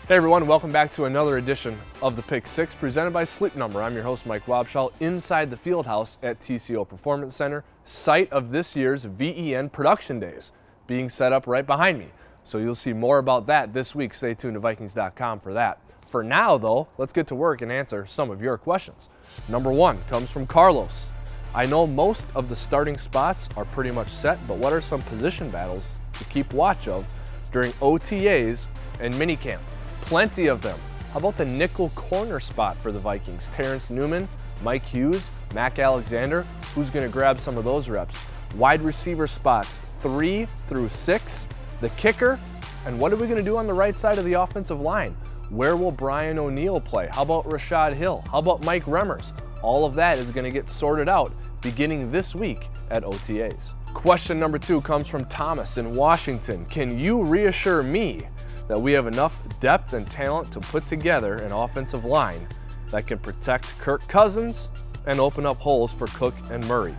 Hey everyone, welcome back to another edition of the Pick 6 presented by Sleep Number. I'm your host Mike Wobschall inside the field house at TCO Performance Center, site of this year's VEN Production Days, being set up right behind me. So you'll see more about that this week. Stay tuned to Vikings.com for that. For now though, let's get to work and answer some of your questions. Number one comes from Carlos. I know most of the starting spots are pretty much set, but what are some position battles to keep watch of during OTAs and minicamp? Plenty of them. How about the nickel corner spot for the Vikings? Terrence Newman, Mike Hughes, Mac Alexander. Who's going to grab some of those reps? Wide receiver spots 3 through 6. The kicker. And what are we going to do on the right side of the offensive line? Where will Brian O'Neill play? How about Rashad Hill? How about Mike Remmers? All of that is going to get sorted out beginning this week at OTAs. Question number 2 comes from Thomas in Washington. Can you reassure me that we have enough depth and talent to put together an offensive line that can protect Kirk Cousins and open up holes for Cook and Murray?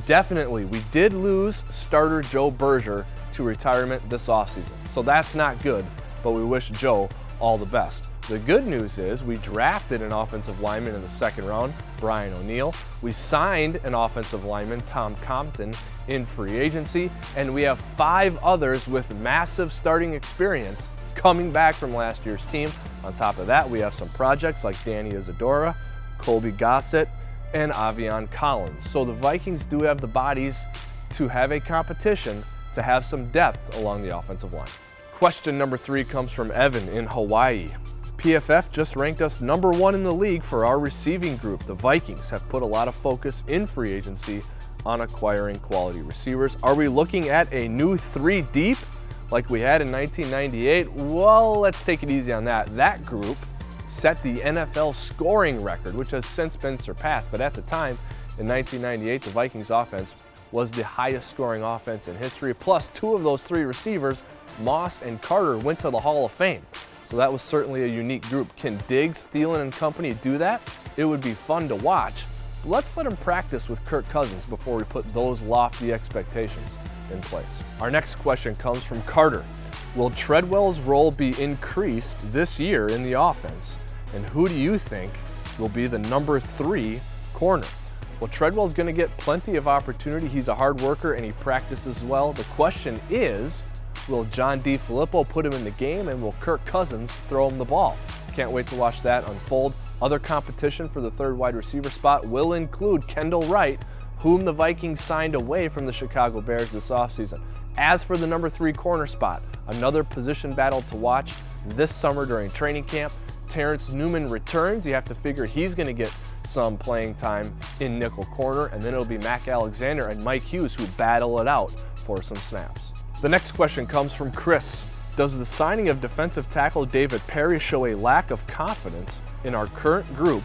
Definitely, we did lose starter Joe Berger to retirement this offseason, so that's not good, but we wish Joe all the best. The good news is we drafted an offensive lineman in the second round, Brian O'Neill. We signed an offensive lineman, Tom Compton, in free agency, and we have 5 others with massive starting experience coming back from last year's team. On top of that, we have some projects like Danny Isadora, Colby Gossett, and Avion Collins. So the Vikings do have the bodies to have a competition to have some depth along the offensive line. Question number 3 comes from Evan in Hawaii. PFF just ranked us number 1 in the league for our receiving group. The Vikings have put a lot of focus in free agency on acquiring quality receivers. Are we looking at a new 3 deep like we had in 1998? Well, let's take it easy on that. That group set the NFL scoring record, which has since been surpassed. But at the time, in 1998, the Vikings offense was the highest scoring offense in history. Plus, 2 of those 3 receivers, Moss and Carter, went to the Hall of Fame. So that was certainly a unique group. Can Diggs, Thielen, and company do that? It would be fun to watch. Let's let them practice with Kirk Cousins before we put those lofty expectations in place. Our next question comes from Carter. Will Treadwell's role be increased this year in the offense? And who do you think will be the number 3 corner? Well, Treadwell's going to get plenty of opportunity. He's a hard worker and he practices well. The question is, will John DeFilippo put him in the game, and will Kirk Cousins throw him the ball? Can't wait to watch that unfold. Other competition for the 3rd wide receiver spot will include Kendall Wright, whom the Vikings signed away from the Chicago Bears this offseason. As for the number 3 corner spot, another position battle to watch this summer during training camp. Terrence Newman returns. You have to figure he's going to get some playing time in nickel corner, and then it'll be Mac Alexander and Mike Hughes who battle it out for some snaps. The next question comes from Chris. Does the signing of defensive tackle David Parry show a lack of confidence in our current group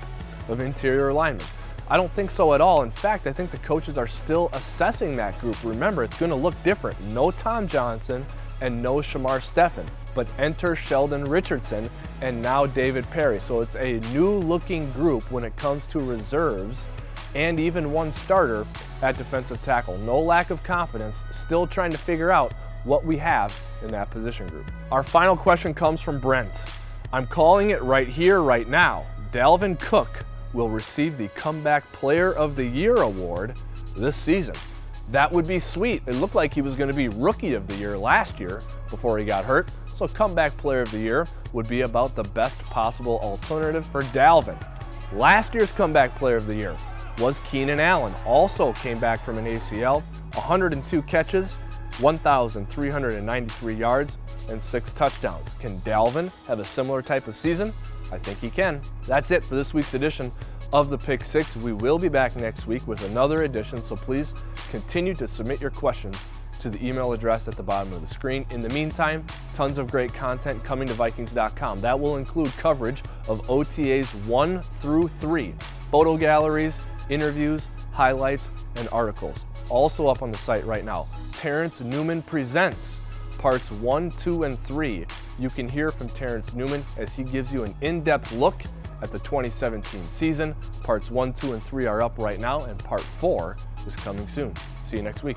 of interior linemen? I don't think so at all. In fact, I think the coaches are still assessing that group. Remember, it's going to look different. No Tom Johnson and no Shamar Stephen, but enter Sheldon Richardson and now David Parry. So it's a new looking group when it comes to reserves and even 1 starter at defensive tackle. No lack of confidence, still trying to figure out what we have in that position group. Our final question comes from Brent. I'm calling it right here, right now. Dalvin Cook will receive the Comeback Player of the Year award this season. That would be sweet. It looked like he was going to be Rookie of the Year last year before he got hurt. So Comeback Player of the Year would be about the best possible alternative for Dalvin. Last year's Comeback Player of the Year was Keenan Allen. Also came back from an ACL, 102 catches, 1,393 yards, and 6 touchdowns. Can Dalvin have a similar type of season? I think he can. That's it for this week's edition of the Pick 6. We will be back next week with another edition, so please continue to submit your questions to the email address at the bottom of the screen. In the meantime, tons of great content coming to Vikings.com. That will include coverage of OTAs 1 through 3, photo galleries, interviews, highlights, and articles. Also up on the site right now, Terrence Newman Presents, parts 1, 2, and 3. You can hear from Terrence Newman as he gives you an in-depth look at the 2017 season. Parts 1, 2, and 3 are up right now, and part 4 is coming soon. See you next week.